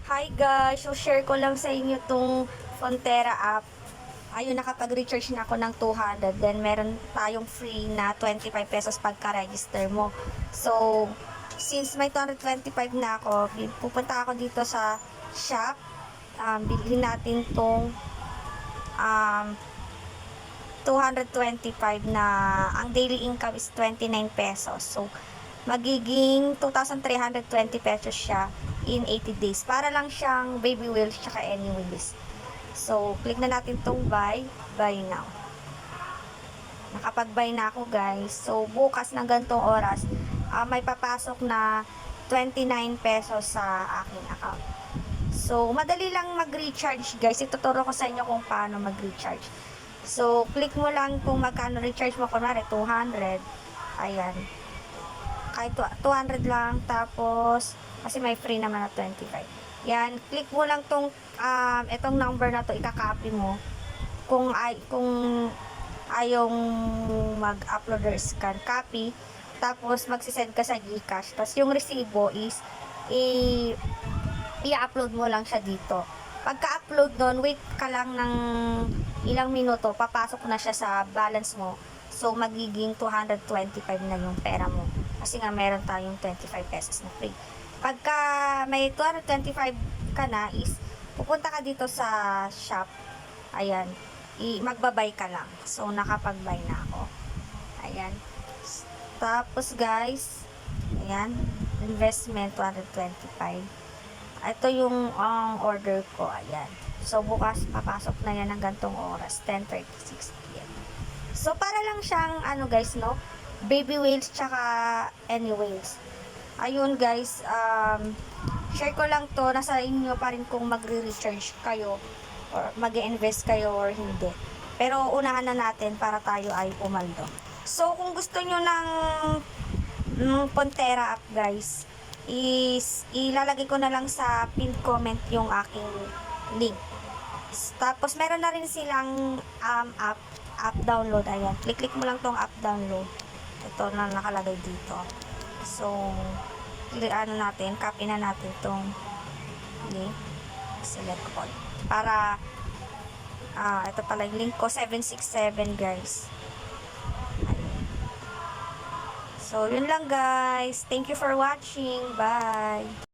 Hi guys! So share ko lang sa inyo tong Fonterra app. Ayun, nakapag-recharge na ako ng 200. Then meron tayong free na 25 pesos pagka-register mo. So, since may 225 na ako, pupunta ako dito sa shop. Bilhin natin tong um, 225 na ang daily income is 29 pesos. So, magiging 2,320 pesos siya in 80 days. Para lang siyang baby wheels tsaka anyways. So, click na natin tong buy now. Nakapag-buy na ako guys. So, bukas ng gantong oras, may papasok na 29 pesos sa aking account. So, madali lang mag-recharge guys. Ituturo ko sa inyo kung paano mag-recharge. So, click mo lang kung magkano recharge mo. Kunwari, 200. Ayan. Kahit 200 lang. Tapos, kasi may free naman na 25. Yan. Click mo lang tong, itong number na to. Ika-copy mo. Kung ayaw mag-upload or scan, copy. Tapos, magsisend ka sa GCash. Tapos, yung resibo is, i-upload mo lang siya dito. Pagka-upload nun, wait ka lang ng ilang minuto, papasok na siya sa balance mo. So, magiging 225 na yung pera mo. Kasi nga, meron tayong 25 pesos na free. Pagka may 225 ka na, is pupunta ka dito sa shop. Ayan. Magbabay ka lang. So, nakapag-buy na ako. Ayan. Tapos, guys, ayan. Investment, 225. Ito yung order ko. Ayan. So, bukas, papasok na yan ng gantong oras. 10:36 p.m. So, para lang siyang, guys, no? Baby whales, tsaka any whales. Ayun, guys. Share ko lang to. Nasa inyo pa rin kung magre-recharge kayo or mag-invest kayo or hindi. Pero, unahan na natin para tayo ay pumaldo. So, kung gusto nyo ng Fonterra app, guys, is ilalagay ko na lang sa pinned comment yung aking link. Tapos meron na rin silang app download. Ayan, click mo lang tong app download. Ito na nakalagay dito. So, natin, copy na natin tong link. Select all. Para ito pala yung link ko, 767 guys. So, yun lang guys. Thank you for watching. Bye!